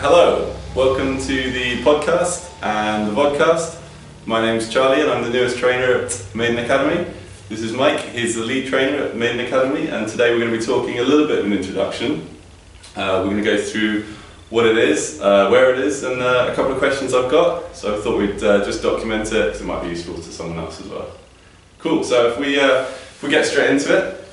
Hello, welcome to the podcast and the vodcast. My name's Charlie and I'm the newest trainer at Maiden Academy. This is Mike, he's the lead trainer at Maiden Academy, and today we're going to be talking a little bit of an introduction. We're going to go through what it is, where it is, and a couple of questions I've got. So I thought we'd just document it because it might be useful to someone else as well. Cool, so if we get straight into it,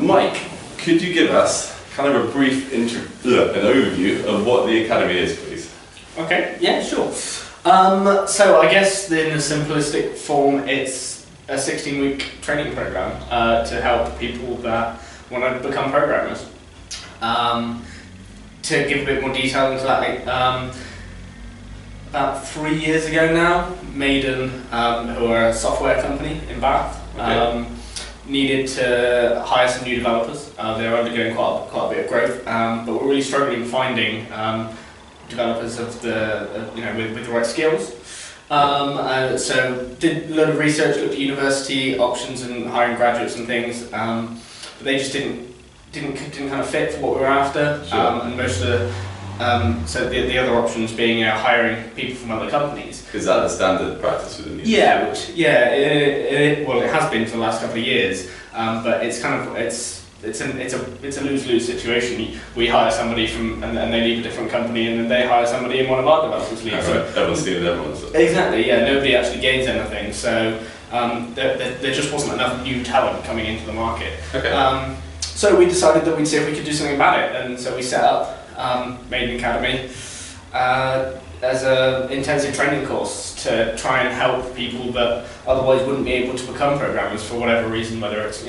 Mike, could you give us kind of a brief an overview of what the Academy is, please? Okay, yeah, sure. So I guess in a simplistic form, it's a 16-week training program to help people that want to become programmers. To give a bit more detail into that, about 3 years ago now, Maiden, who are a software company in Bath, needed to hire some new developers. They're undergoing quite a bit of growth, but we're really struggling finding developers of with the right skills. So did a lot of research, looked at university options and hiring graduates and things, but they just didn't kind of fit for what we were after. Sure. And most of the other options being hiring people from other companies. Is that the standard practice within the industry? It has been for the last couple of years, but it's kind of it's a lose-lose situation. We hire somebody and they leave a different company, and then they hire somebody and one of our developers leaves. So everyone's stealing everyone's. Exactly, yeah. Nobody actually gains anything. So there just wasn't enough new talent coming into the market. Okay. So we decided that we'd see if we could do something about it, and so we set up Maiden Academy as an intensive training course to try and help people that otherwise wouldn't be able to become programmers for whatever reason, whether it's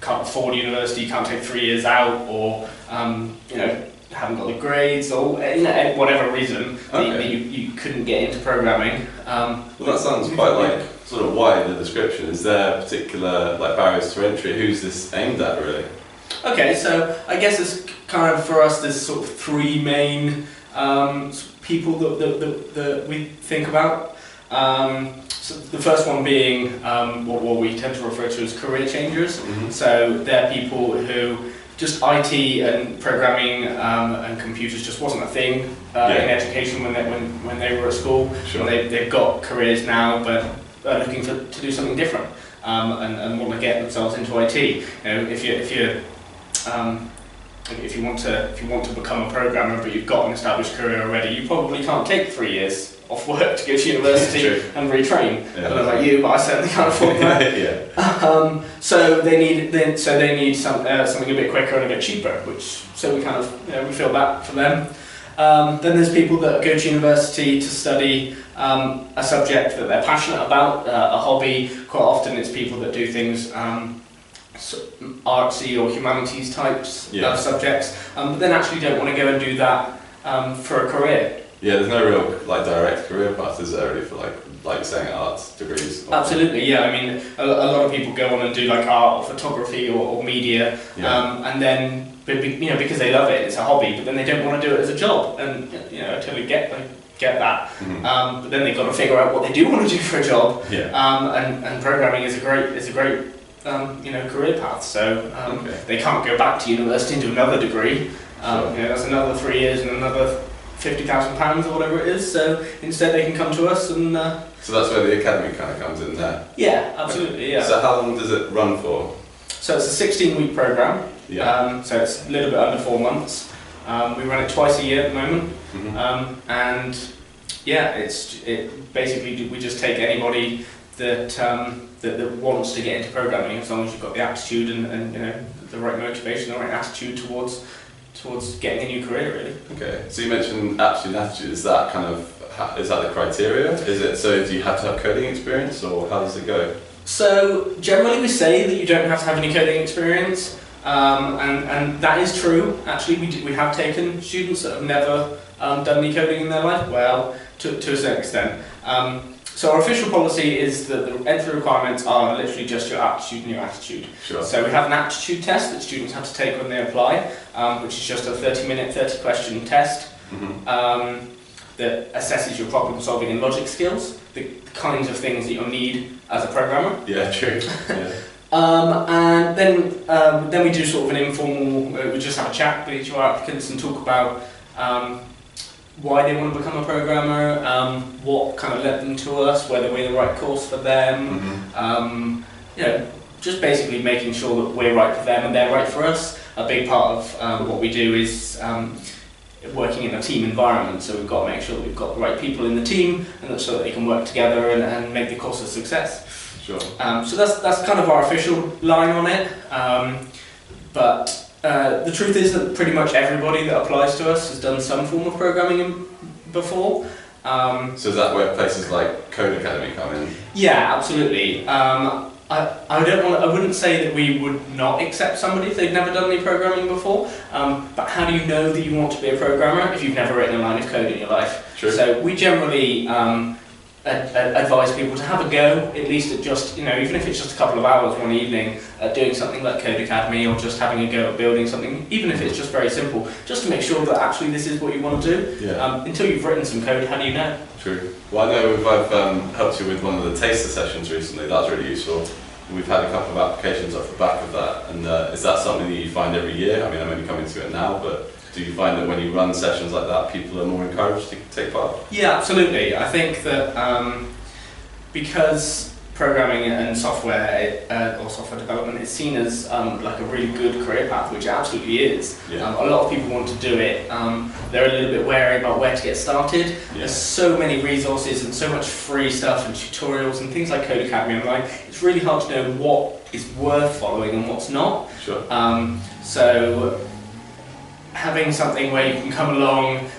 can't afford university, can't take 3 years out, or haven't got the grades, or whatever reason that you couldn't get into programming. Well, that sounds quite sort of wide, the description. Is there particular barriers to entry? Who's this aimed at, really? Okay, so I guess it's kind of, for us, there's sort of three main people that we think about. So the first one being what we tend to refer to as career changers. Mm-hmm. So they're people who just IT and programming and computers just wasn't a thing in education when they were at school. Sure. They've got careers now, but are looking to do something different and want to get themselves into IT. If you want to become a programmer, but you've got an established career already, you probably can't take 3 years off work to go to university and retrain. Yeah, I don't know about you, but I certainly can't afford that. So they need something a bit quicker and a bit cheaper. So we kind of we feel that for them. Then there's people that go to university to study a subject that they're passionate about, a hobby. Quite often it's people that do things artsy or humanities types of subjects, but then actually don't want to go and do that for a career. Yeah, there's no real direct career path, is there, really, for saying arts degrees? Absolutely, yeah. I mean, a lot of people go on and do art or photography or media, and then because they love it, it's a hobby, but then they don't want to do it as a job, and I totally get that. Mm-hmm. But then they've got to figure out what they do want to do for a job. And programming is a great career path. So they can't go back to university and do another degree. That's another 3 years and another £50,000 or whatever it is. So instead, they can come to us and. So that's where the academy kind of comes in there. Yeah, absolutely. Yeah. So how long does it run for? So it's a 16-week program. Yeah. So it's a little bit under 4 months. We run it twice a year at the moment. Mm-hmm. And basically we just take anybody that wants to get into programming, as long as you've got the aptitude and the right motivation, the right attitude towards getting a new career, really. Okay, so you mentioned aptitude and attitude. Is that the criteria? Is it so? Do you have to have coding experience, or how does it go? So generally, we say that you don't have to have any coding experience, and that is true. Actually, we have taken students that have never done any coding in their life. Well, to a certain extent. So our official policy is that the entry requirements are literally just your aptitude and your attitude. Sure. So we have an aptitude test that students have to take when they apply, which is just a 30-minute, 30-question test that assesses your problem solving and logic skills, the kinds of things that you'll need as a programmer. Yeah, true. Yeah. And then we do sort of an informal, we just have a chat with each of our applicants and talk about why they want to become a programmer, what kind of led them to us, whether we're the right course for them, just basically making sure that we're right for them and they're right for us. A big part of what we do is working in a team environment, so we've got to make sure that we've got the right people in the team, and so that they can work together and make the course a success. Sure. So that's kind of our official line on it. But the truth is that pretty much everybody that applies to us has done some form of programming before. So is that where places like Code Academy come in? Yeah, absolutely. I wouldn't say that we would not accept somebody if they've never done any programming before. But how do you know that you want to be a programmer if you've never written a line of code in your life? True. So we generally advise people to have a go, at least at just, even if it's just a couple of hours one evening, at doing something like Code Academy, or just having a go at building something, even if it's just very simple, just to make sure that actually this is what you want to do. Yeah. Until you've written some code, how do you know? True. Well, I know I've helped you with one of the taster sessions recently. That was really useful. We've had a couple of applications off the back of that, and is that something that you find every year? I mean, I'm only coming to it now, but do you find that when you run sessions like that, people are more encouraged to take part? Yeah, absolutely. I think that because programming and software or software development is seen as like a really good career path, which it absolutely is. Yeah. A lot of people want to do it. They're a little bit wary about where to get started. Yeah. There's so many resources and so much free stuff and tutorials and things like Code Academy online. It's really hard to know what is worth following and what's not. Sure. So having something where you can come along,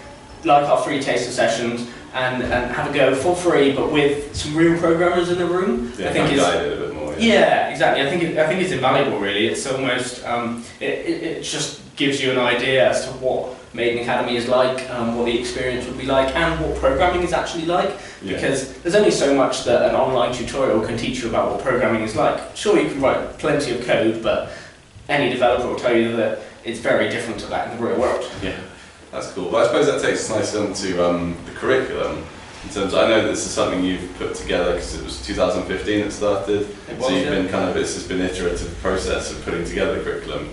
like our free taster sessions, and have a go for free, but with some real programmers in the room, I think is guide it a bit more. Yeah, exactly. I think it's invaluable. Really, it's almost it just gives you an idea as to what Maiden Academy is like, what the experience would be like, and what programming is actually like. Yeah. Because there's only so much that an online tutorial can teach you about what programming is like. Sure, you can write plenty of code, but any developer will tell you that it's very different to that in the real world. Yeah, that's cool. But I suppose that takes us nicely on to the curriculum. In terms, I know this is something you've put together because it was 2015 it started. So you've been it's just been an iterative process of putting together the curriculum.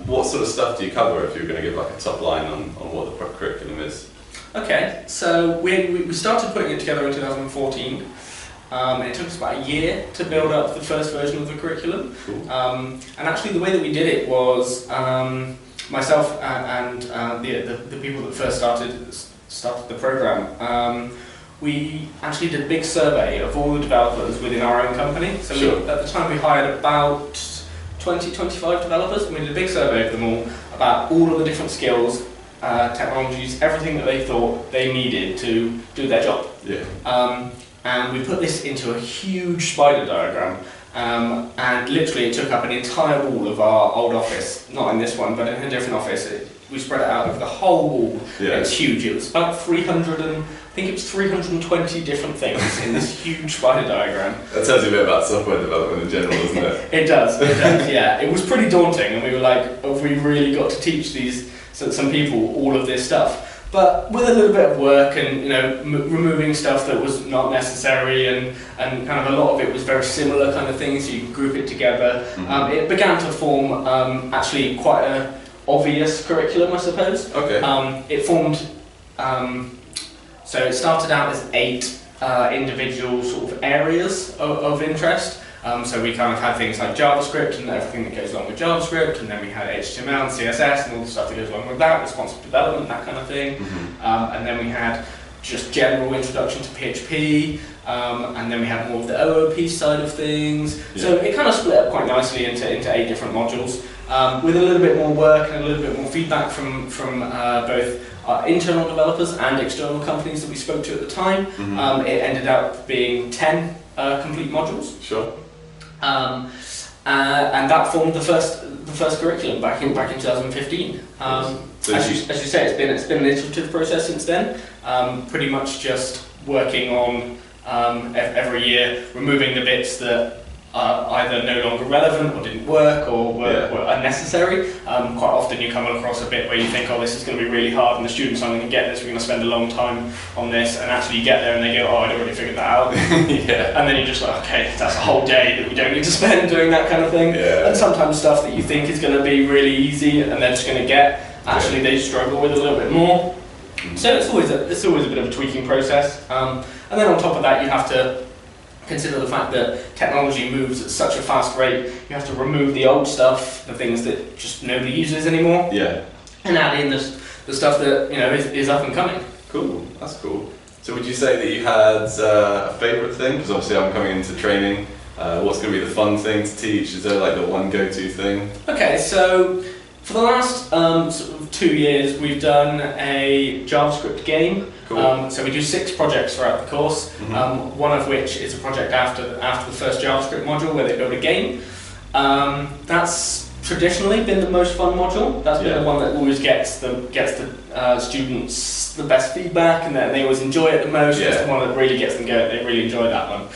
What sort of stuff do you cover if you're going to give like a top line on what the curriculum is? Okay, so we started putting it together in 2014. It took us about a year to build up the first version of the curriculum. Cool. And actually the way that we did it was myself and the people that first started the program, we actually did a big survey of all the developers within our own company. So sure. At the time we hired about 20-25 developers, and we did a big survey of them all about all of the different skills, technologies, everything that they thought they needed to do their job. Yeah. And we put this into a huge spider diagram, and literally it took up an entire wall of our old office, not in this one, but in a different office. We spread it out over the whole wall. Yeah. It's huge. It was about 320 different things in this huge spider diagram. That tells you a bit about software development in general, doesn't it? It does, yeah. It was pretty daunting, and we were like, have we really got to teach some people all of this stuff? But with a little bit of work and removing stuff that was not necessary, and kind of a lot of it was very similar kind of things, so you could group it together. Mm-hmm. It began to form actually quite a obvious curriculum, I suppose. Okay. It formed, so it started out as 8 individual sort of areas of interest. So we kind of had things like JavaScript and everything that goes along with JavaScript, and then we had HTML and CSS and all the stuff that goes along with that, responsive development, that kind of thing. Mm-hmm. And then we had just general introduction to PHP, and then we had more of the OOP side of things. Yeah. So it kind of split up quite nicely into 8 different modules, with a little bit more work and a little bit more feedback from both our internal developers and external companies that we spoke to at the time. Mm-hmm. It ended up being 10 complete modules. Sure. And that formed the first curriculum back in 2015. So as you say, it's been an iterative process since then. Pretty much just working on every year, removing the bits that are either no longer relevant or didn't work or were unnecessary. Quite often you come across a bit where you think, oh, this is going to be really hard and the students aren't going to get this, we're going to spend a long time on this, and actually you get there and they go, oh, I'd already figured that out. Yeah. And then you're just like, okay, that's a whole day that we don't need to spend doing that kind of thing. Yeah. And sometimes stuff that you think is going to be really easy and they're just going to get, actually they struggle with a little bit more. So it's always a bit of a tweaking process. And then on top of that, you have to consider the fact that technology moves at such a fast rate. You have to remove the old stuff, the things that just nobody uses anymore, and add in the stuff that is up and coming. Cool, that's cool. So would you say that you had a favourite thing? Because obviously I'm coming into training. What's going to be the fun thing to teach? Is there like the one go-to thing? Okay, so for the last sort of 2 years, we've done a JavaScript game. Cool. So we do 6 projects throughout the course. One of which is a project after the first JavaScript module where they build a game. That's traditionally been the most fun module. That's been the one that always gets the students the best feedback, and that they always enjoy it the most. It's the one that really gets them going. They really enjoy that one.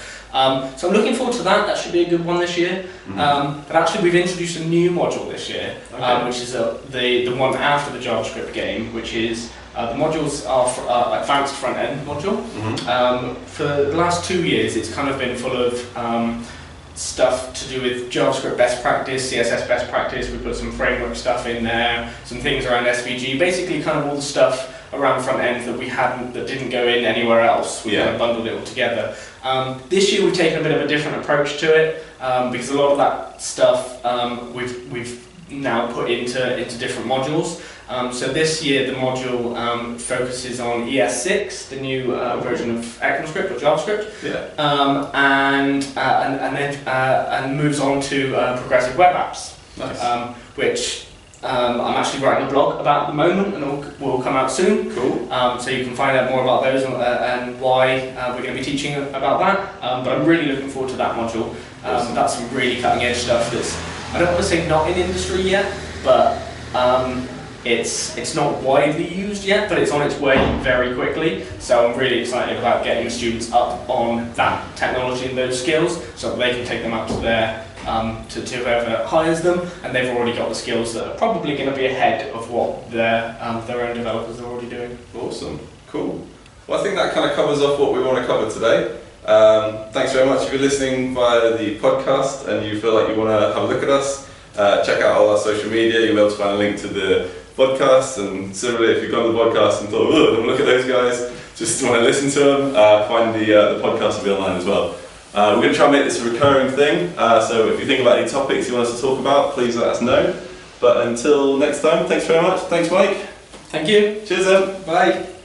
So I'm looking forward to that. That should be a good one this year. But actually, we've introduced a new module this year, which is the one after the JavaScript game, which is the modules are advanced front end module. For the last 2 years, it's kind of been full of stuff to do with JavaScript best practice, CSS best practice. We put some framework stuff in there, some things around SVG, basically kind of all the stuff around front end that didn't go in anywhere else. We kind of bundled it all together. This year we've taken a bit of a different approach to it, because a lot of that stuff we've now put into different modules. So this year the module focuses on ES6, the new version of ECMAScript or JavaScript, and moves on to progressive web apps, which I'm actually writing a blog about at the moment, and will come out soon. Cool. So you can find out more about those and why we're going to be teaching about that. But I'm really looking forward to that module. That's some really cutting edge stuff that's, I don't want to say not in industry yet, but it's not widely used yet, but it's on its way very quickly. So I'm really excited about getting the students up on that technology and those skills so that they can take them out to their to whoever hires them, and they've already got the skills that are probably going to be ahead of what their own developers are already doing. Awesome, cool. Well, I think that kind of covers off what we want to cover today. Thanks very much if you're listening via the podcast and you feel like you want to have a look at us. Check out all our social media. You'll be able to find a link to the podcast, and similarly, if you've gone to the podcast and thought, oh, look at those guys, just want to listen to them, find the podcast will be online as well. We're going to try and make this a recurring thing, so if you think about any topics you want us to talk about, please let us know. But until next time, thanks very much. Thanks, Mike. Thank you. Cheers then. Bye.